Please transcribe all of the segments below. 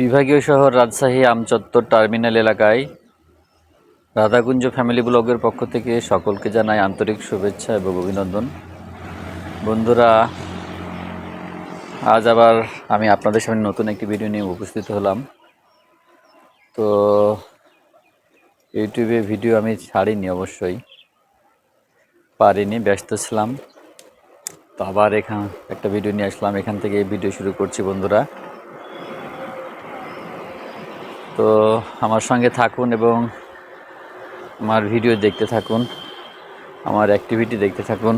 বিভাগীয় শহর রাজশাহী আমচত্বর টার্মিনাল এলাকায় রাধাকুঞ্জ ফ্যামিলি ব্লগের পক্ষ থেকে সকলকে জানাই আন্তরিক শুভেচ্ছা এবং অভিনন্দন। বন্ধুরা, আজ আবার আমি আপনাদের সামনে নতুন একটি ভিডিও নিয়ে উপস্থিত হলাম। তো ইউটিউবে ভিডিও আমি ছাড়িনি, অবশ্যই পারিনি, ব্যস্ত ছিলাম। তো আবার একটা ভিডিও নিয়ে আসলাম, এখান থেকে এই ভিডিও শুরু করছি বন্ধুরা। তো আমার সঙ্গে থাকুন এবং আমার ভিডিও দেখতে থাকুন, আমার অ্যাক্টিভিটি দেখতে থাকুন।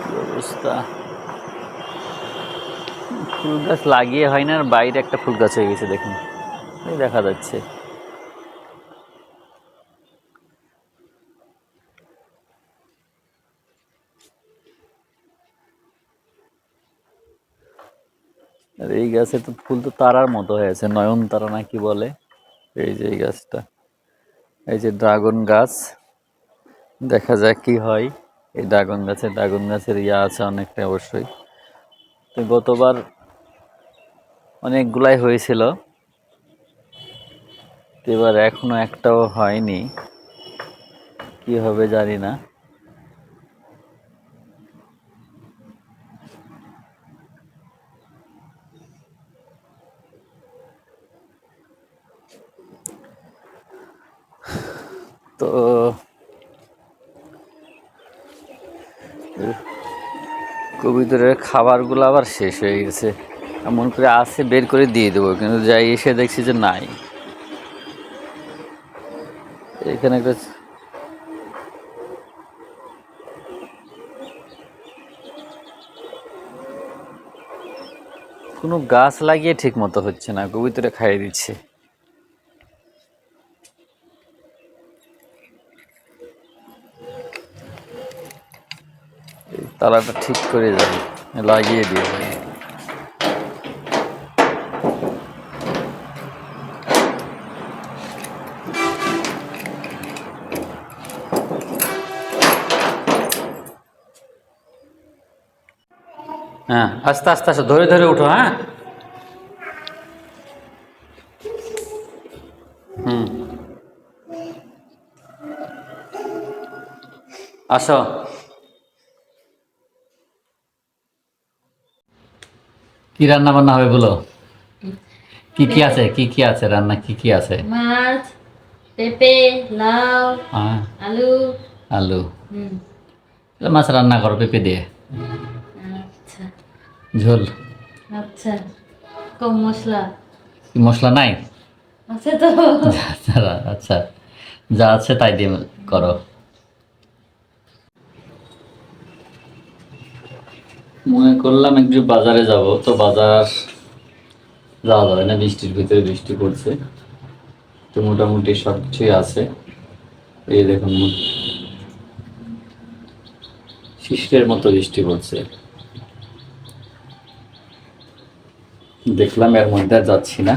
কি অবস্থা, ফুল গাছ লাগিয়ে হয় না, বাইরে একটা ফুল গাছ হয়ে গেছে, দেখুন এই দেখা যাচ্ছে। আর এই গাছে তো ফুল তো তারার মতো হয়েছে, নয়নতারা না কি বলে। এই যে এই গাছটা, এই যে ড্রাগন গাছ, দেখা যাক কি হয়। এই ড্রাগন গাছের আছে অনেকটা অবশ্যই। তো গতবার অনেকগুলাই হয়েছিল, এবার এখনো একটাও হয়নি, কি হবে জানি না। তো কবুতরের খাবারগুলো আবার শেষ হয়ে গেছে, এমন করে আছে বের করে দিয়ে দেবো, কিন্তু যাই এসে দেখছি যে নাই। এখানে একটা কোনো গাছ লাগিয়ে ঠিক মতো হচ্ছে না, কবুতরে খাইয়ে দিচ্ছে। তালাটা ঠিক করে যাবে, লাগিয়ে দিয়ে। হ্যাঁ, আস্তে আস্তে আস্তে ধরে ধরে উঠো। হ্যাঁ, আসো। কি রান্না বান্না হবে বলো? কি কি আছে, কি কি আছে রান্না, কি কি আছে? মাছ, পেঁপে, লাউ, আলু। আলু, মাছ রান্না করো পেঁপে দিয়ে। আচ্ছা ঝোল। আচ্ছা, কম মশলা। মশলা নাই? আছে তো। আচ্ছা, যা আছে তাই দিয়ে করো। মনে করলাম একটু বাজারে যাব, তো বাজার যাওয়া যাবে না, বৃষ্টির ভিতরে, বৃষ্টি পড়ছে। তো মোটামুটি সব কিছুই আছে। এই দেখুন, শিশিরের মতো বৃষ্টি পড়ছে। দেখলাম এর মধ্যে আর যাচ্ছি না।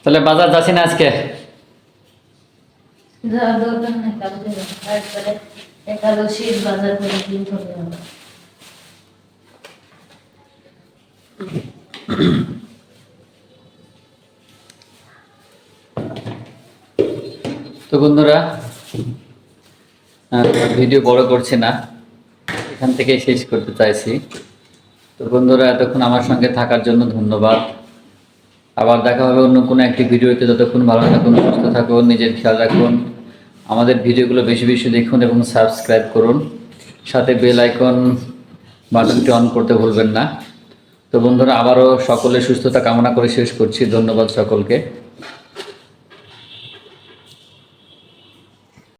তাহলে বাজার যাচ্ছি না আজকে। একাদশীর বাজার করে দিন হবে। তো বন্ধুরা, ভিডিও বড় করছি না, এখান থেকে শেষ করতে চাইছি। তো বন্ধুরা, এতক্ষণ আমার সঙ্গে থাকার জন্য ধন্যবাদ। আবার দেখা হবে অন্য কোনো একটি ভিডিওতে। ততক্ষণ ভালো থাকুন, সুস্থ থাকুন, নিজের খেয়াল রাখুন। আমাদের ভিডিওগুলো বেশি বেশি দেখুন এবং সাবস্ক্রাইব করুন, সাথে বেল আইকন বাটনটি অন করতে ভুলবেন না। তো বন্ধুরা, আবারও সকলের সুস্থতা কামনা করে শেষ করছি। ধন্যবাদ সকলকে।